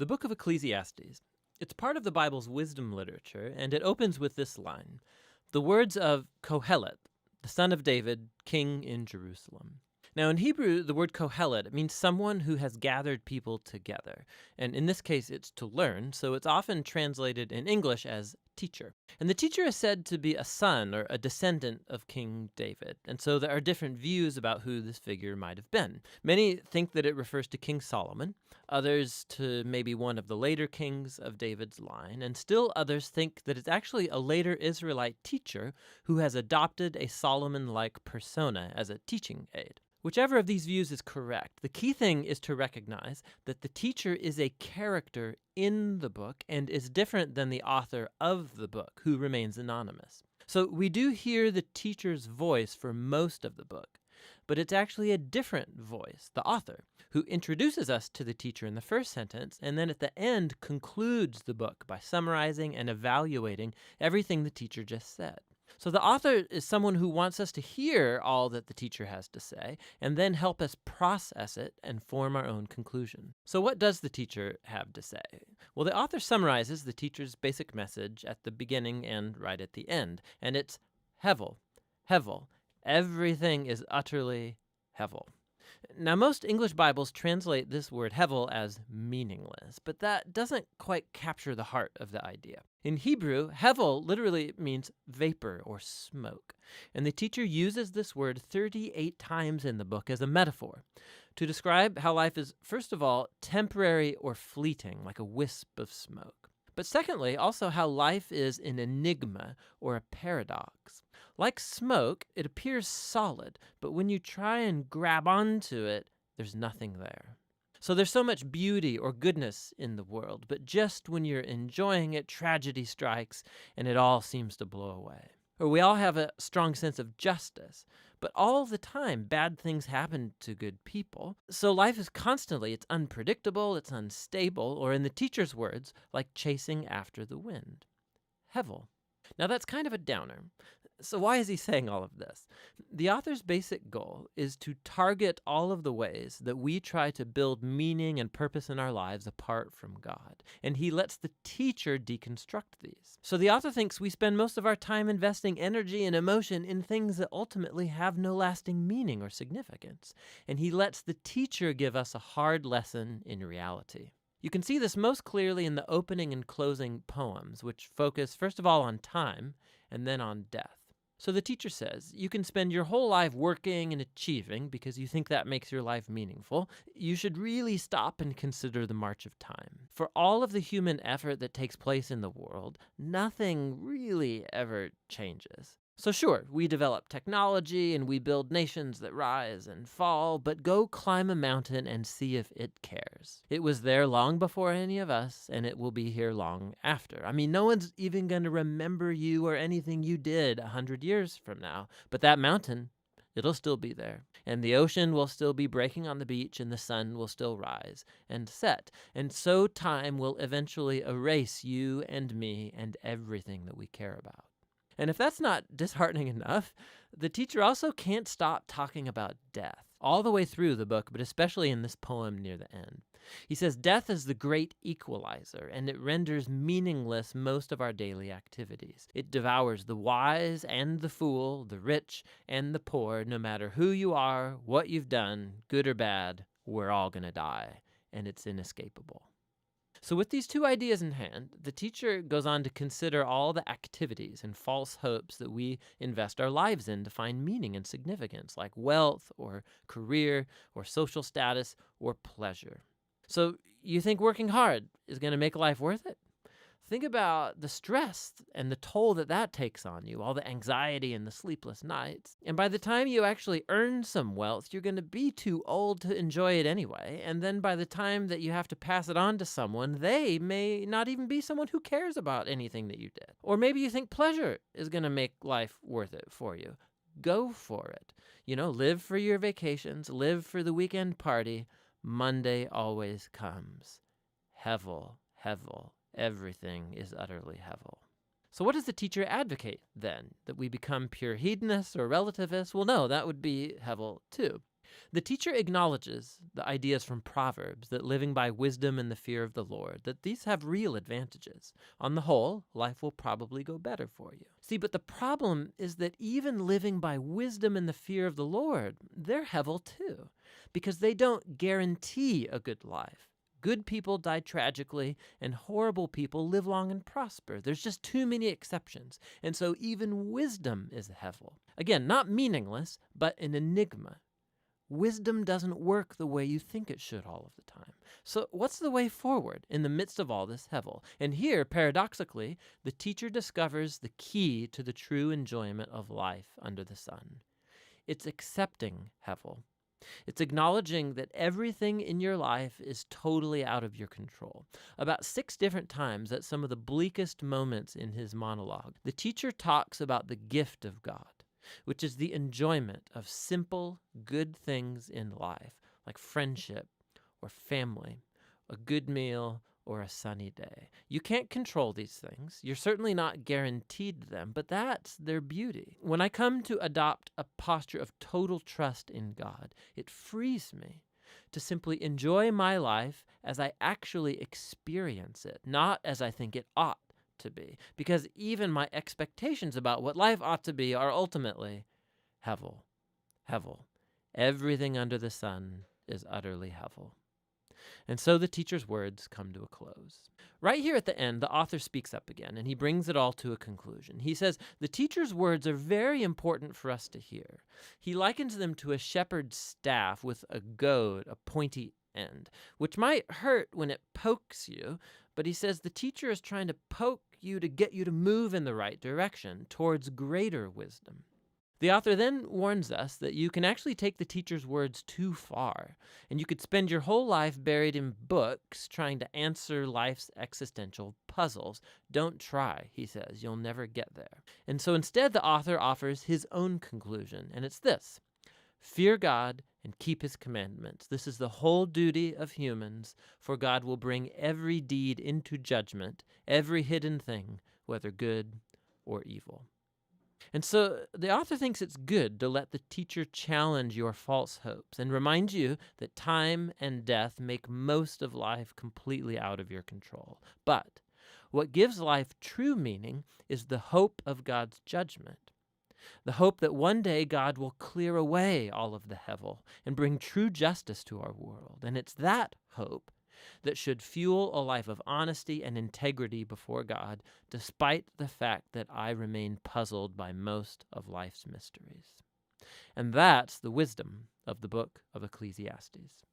The book of Ecclesiastes. It's part of the Bible's wisdom literature, and it opens with this line, the words of Kohelet, the son of David, king in Jerusalem. Now, in Hebrew, the word Kohelet means someone who has gathered people together. And in this case, it's to learn, so it's often translated in English as teacher. And the teacher is said to be a son or a descendant of King David. And so there are different views about who this figure might have been. Many think that it refers to King Solomon, others to maybe one of the later kings of David's line, and still others think that it's actually a later Israelite teacher who has adopted a Solomon-like persona as a teaching aid. Whichever of these views is correct, the key thing is to recognize that the teacher is a character in the book and is different than the author of the book, who remains anonymous. So we do hear the teacher's voice for most of the book, but it's actually a different voice, the author, who introduces us to the teacher in the first sentence and then at the end concludes the book by summarizing and evaluating everything the teacher just said. So the author is someone who wants us to hear all that the teacher has to say and then help us process it and form our own conclusion. So what does the teacher have to say? Well, the author summarizes the teacher's basic message at the beginning and right at the end, and it's Hevel, Hevel. Everything is utterly Hevel. Now, most English Bibles translate this word Hevel as meaningless, but that doesn't quite capture the heart of the idea. In Hebrew, Hevel literally means vapor or smoke, and the teacher uses this word 38 times in the book as a metaphor to describe how life is, first of all, temporary or fleeting, like a wisp of smoke. But secondly, also how life is an enigma or a paradox. Like smoke, it appears solid, but when you try and grab onto it, there's nothing there. So there's so much beauty or goodness in the world, but just when you're enjoying it, tragedy strikes and it all seems to blow away. Or we all have a strong sense of justice, but all the time bad things happen to good people. So life is constantly, it's unpredictable, it's unstable, or in the teacher's words, like chasing after the wind. Hevel. Now that's kind of a downer. So why is he saying all of this? The author's basic goal is to target all of the ways that we try to build meaning and purpose in our lives apart from God. And he lets the teacher deconstruct these. So the author thinks we spend most of our time investing energy and emotion in things that ultimately have no lasting meaning or significance. And he lets the teacher give us a hard lesson in reality. You can see this most clearly in the opening and closing poems, which focus first of all on time and then on death. So the teacher says, you can spend your whole life working and achieving because you think that makes your life meaningful. You should really stop and consider the march of time. For all of the human effort that takes place in the world, nothing really ever changes. So sure, we develop technology and we build nations that rise and fall, but go climb a mountain and see if it cares. It was there long before any of us, and it will be here long after. I mean, no one's even going to remember you or anything you did 100 years from now, but that mountain, it'll still be there. And the ocean will still be breaking on the beach, and the sun will still rise and set. And so time will eventually erase you and me and everything that we care about. And if that's not disheartening enough, the teacher also can't stop talking about death, all the way through the book, but especially in this poem near the end. He says, death is the great equalizer, and it renders meaningless most of our daily activities. It devours the wise and the fool, the rich and the poor, no matter who you are, what you've done, good or bad, we're all going to die, and it's inescapable. So with these two ideas in hand, the teacher goes on to consider all the activities and false hopes that we invest our lives in to find meaning and significance, like wealth or career or social status or pleasure. So you think working hard is going to make life worth it? Think about the stress and the toll that takes on you, all the anxiety and the sleepless nights. And by the time you actually earn some wealth, you're going to be too old to enjoy it anyway. And then by the time that you have to pass it on to someone, they may not even be someone who cares about anything that you did. Or maybe you think pleasure is going to make life worth it for you. Go for it. Live for your vacations, live for the weekend party. Monday always comes. Hevel, Hevel. Everything is utterly Hevel. So what does the teacher advocate then? That we become pure hedonists or relativists? Well, no, that would be Hevel too. The teacher acknowledges the ideas from Proverbs that living by wisdom and the fear of the Lord, that these have real advantages. On the whole, life will probably go better for you. See, but the problem is that even living by wisdom and the fear of the Lord, they're hevel too, because they don't guarantee a good life. Good people die tragically, and horrible people live long and prosper. There's just too many exceptions, and so even wisdom is a hevel. Again, not meaningless, but an enigma. Wisdom doesn't work the way you think it should all of the time. So what's the way forward in the midst of all this hevel? And here, paradoxically, the teacher discovers the key to the true enjoyment of life under the sun. It's accepting hevel. It's acknowledging that everything in your life is totally out of your control. About 6 different times at some of the bleakest moments in his monologue, the teacher talks about the gift of God, which is the enjoyment of simple, good things in life, like friendship or family, a good meal, or a sunny day. You can't control these things. You're certainly not guaranteed them, but that's their beauty. When I come to adopt a posture of total trust in God, it frees me to simply enjoy my life as I actually experience it, not as I think it ought to be, because even my expectations about what life ought to be are ultimately hevel. Hevel. Everything under the sun is utterly hevel. And so the teacher's words come to a close. Right here at the end, the author speaks up again, and he brings it all to a conclusion. He says, the teacher's words are very important for us to hear. He likens them to a shepherd's staff with a goad, a pointy end, which might hurt when it pokes you, but he says the teacher is trying to poke you to get you to move in the right direction towards greater wisdom. The author then warns us that you can actually take the teacher's words too far, and you could spend your whole life buried in books trying to answer life's existential puzzles. Don't try, he says. You'll never get there. And so instead, the author offers his own conclusion, and it's this: fear God and keep his commandments. This is the whole duty of humans, for God will bring every deed into judgment, every hidden thing, whether good or evil. And so the author thinks it's good to let the teacher challenge your false hopes and remind you that time and death make most of life completely out of your control. But what gives life true meaning is the hope of God's judgment, the hope that one day God will clear away all of the hevel and bring true justice to our world. And it's that hope that should fuel a life of honesty and integrity before God, despite the fact that I remain puzzled by most of life's mysteries. And that's the wisdom of the book of Ecclesiastes.